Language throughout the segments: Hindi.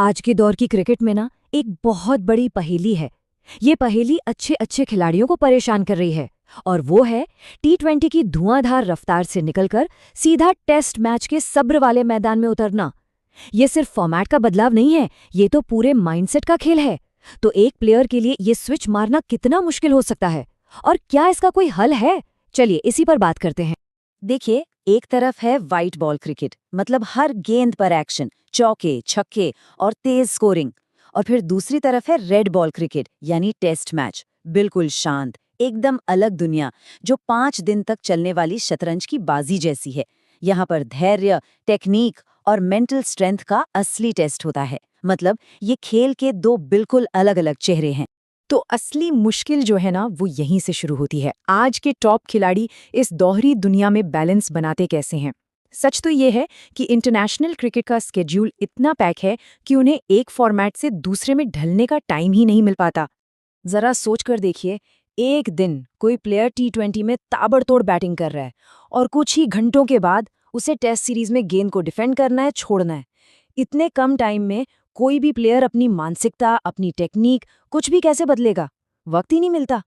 आज के दौर की क्रिकेट में ना एक बहुत बड़ी पहेली है। ये पहेली अच्छे अच्छे खिलाड़ियों को परेशान कर रही है और वो है टी20 की धुआंधार रफ्तार से निकलकर सीधा टेस्ट मैच के सब्र वाले मैदान में उतरना। ये सिर्फ फॉर्मेट का बदलाव नहीं है, ये तो पूरे माइंडसेट का खेल है। तो एक प्लेयर के लिए ये स्विच मारना कितना मुश्किल हो सकता है और क्या इसका कोई हल है? चलिए इसी पर बात करते हैं। देखिए, एक तरफ है व्हाइट बॉल क्रिकेट, मतलब हर गेंद पर एक्शन, चौके छक्के और तेज स्कोरिंग। और फिर दूसरी तरफ है रेड बॉल क्रिकेट, यानी टेस्ट मैच, बिल्कुल शांत, एकदम अलग दुनिया, जो 5 दिन तक चलने वाली शतरंज की बाजी जैसी है। यहाँ पर धैर्य, टेक्निक और मेंटल स्ट्रेंथ का असली टेस्ट होता है। मतलब ये खेल के दो बिल्कुल अलग अलग चेहरे हैं। तो असली मुश्किल जो है ना, वो यहीं से शुरू होती है। आज के टॉप खिलाड़ी इस दोहरी दुनिया में बैलेंस बनाते कैसे हैं? सच तो ये है कि इंटरनेशनल क्रिकेट का स्केड्यूल इतना पैक है कि उन्हें एक फॉर्मेट से दूसरे में ढलने का टाइम ही नहीं मिल पाता। जरा सोच कर देखिए, एक दिन कोई प्लेयर टी20 में ताबड़तोड़ बैटिंग कर रहा है और कुछ ही घंटों के बाद उसे टेस्ट सीरीज में गेंद को डिफेंड करना है, छोड़ना है। इतने कम टाइम में कोई भी प्लेयर अपनी मानसिकता, अपनी टेक्निक कुछ भी कैसे बदलेगा? वक्त ही नहीं मिलता।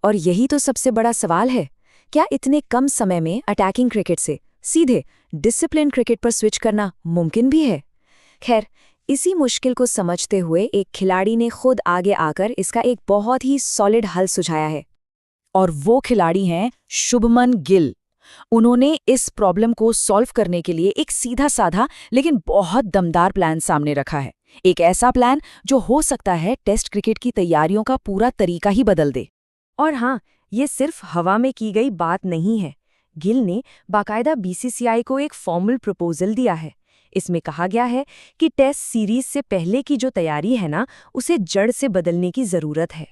और यही तो सबसे बड़ा सवाल है, क्या इतने कम समय में अटैकिंग क्रिकेट से सीधे डिसिप्लिन क्रिकेट पर स्विच करना मुमकिन भी है? खैर, इसी मुश्किल को समझते हुए एक खिलाड़ी ने खुद आगे आकर इसका एक बहुत ही सॉलिड हल सुझाया है। और वो खिलाड़ी हैं शुभमन गिल। उन्होंने इस प्रॉब्लम को सॉल्व करने के लिए एक सीधा साधा लेकिन बहुत दमदार प्लान सामने रखा है। एक ऐसा प्लान जो हो सकता है टेस्ट क्रिकेट की तैयारियों का पूरा तरीका ही बदल दे। और हाँ, ये सिर्फ हवा में की गई बात नहीं है। गिल ने बाकायदा बीसीसीआई को एक फॉर्मल प्रपोजल दिया है। इसमें कहा गया है कि टेस्ट सीरीज से पहले की जो तैयारी है ना, उसे जड़ से बदलने की जरूरत है।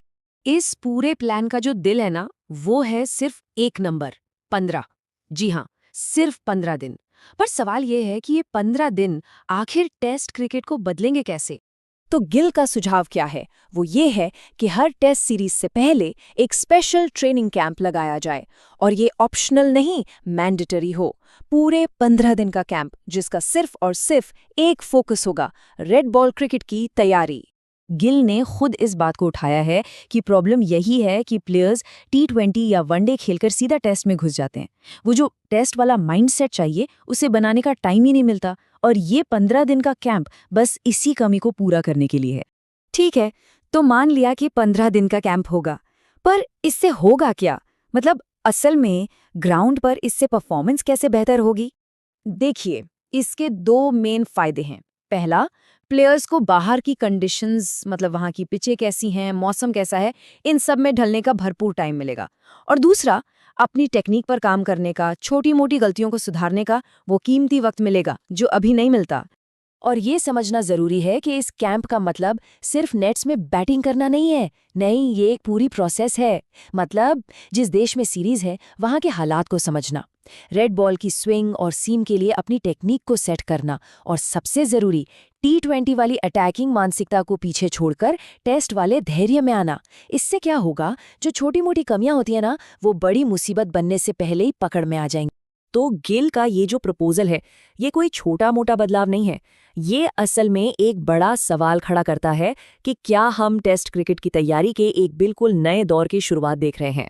इस पूरे प्लान का जो दिल है ना, वो है सिर्फ एक नंबर, 15। जी हाँ, सिर्फ 15 दिन। पर सवाल ये है कि ये 15 दिन आखिर टेस्ट क्रिकेट को बदलेंगे कैसे? तो गिल का सुझाव क्या है? वो ये है कि हर टेस्ट सीरीज से पहले एक स्पेशल ट्रेनिंग कैंप लगाया जाए, और ये ऑप्शनल नहीं, मैंडेटरी हो। पूरे 15 दिन का कैंप, जिसका सिर्फ और सिर्फ एक फोकस होगा, रेड बॉल क्रिकेट की तैयारी। गिल ने खुद इस बात को उठाया है कि प्रॉब्लम यही है कि प्लेयर्स टी20 या वनडे खेलकर सीधा टेस्ट में घुस जाते हैं। वो जो टेस्ट वाला माइंडसेट चाहिए, उसे बनाने का टाइम ही नहीं मिलता। और ये 15 दिन का कैंप बस इसी कमी को पूरा करने के लिए है। ठीक है, तो मान लिया कि 15 दिन का कैंप होगा, पर इससे होगा क्या? मतलब असल में ग्राउंड पर इससे परफॉर्मेंस कैसे बेहतर होगी? देखिए, इसके 2 मेन फायदे हैं। पहला, प्लेयर्स को बाहर की कंडीशंस, मतलब वहाँ की पिचें कैसी हैं, मौसम कैसा है, इन सब में ढलने का भरपूर टाइम मिलेगा। और दूसरा, अपनी टेक्निक पर काम करने का, छोटी मोटी गलतियों को सुधारने का वो कीमती वक्त मिलेगा जो अभी नहीं मिलता। और ये समझना जरूरी है कि इस कैंप का मतलब सिर्फ नेट्स में बैटिंग करना नहीं है। नहीं, ये एक पूरी प्रोसेस है। मतलब जिस देश में सीरीज है, वहाँ के हालात को समझना, रेड बॉल की स्विंग और सीम के लिए अपनी टेक्निक को सेट करना, और सबसे जरूरी, टी20 वाली अटैकिंग मानसिकता को पीछे छोड़कर टेस्ट वाले धैर्य में आना। इससे क्या होगा, जो छोटी मोटी कमियां होती है ना, वो बड़ी मुसीबत बनने से पहले ही पकड़ में आ जाएंगी। तो गिल का ये जो प्रपोजल है, ये कोई छोटा मोटा बदलाव नहीं है। ये असल में एक बड़ा सवाल खड़ा करता है कि क्या हम टेस्ट क्रिकेट की तैयारी के एक बिल्कुल नए दौर की शुरुआत देख रहे हैं।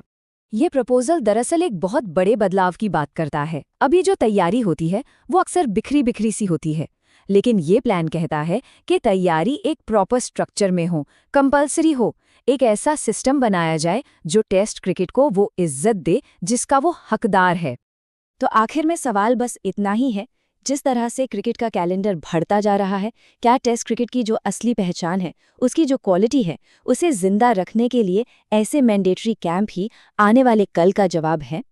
ये प्रपोजल दरअसल एक बहुत बड़े बदलाव की बात करता है। अभी जो तैयारी होती है वो अक्सर बिखरी बिखरी सी होती है, लेकिन ये प्लान कहता है कि तैयारी एक प्रॉपर स्ट्रक्चर में हो, कंपल्सरी हो। एक ऐसा सिस्टम बनाया जाए जो टेस्ट क्रिकेट को वो इज्जत दे जिसका वो हकदार है। तो आखिर में सवाल बस इतना ही है, जिस तरह से क्रिकेट का कैलेंडर बढ़ता जा रहा है, क्या टेस्ट क्रिकेट की जो असली पहचान है, उसकी जो क्वालिटी है, उसे जिंदा रखने के लिए ऐसे मैंडेटरी कैंप ही आने वाले कल का जवाब है?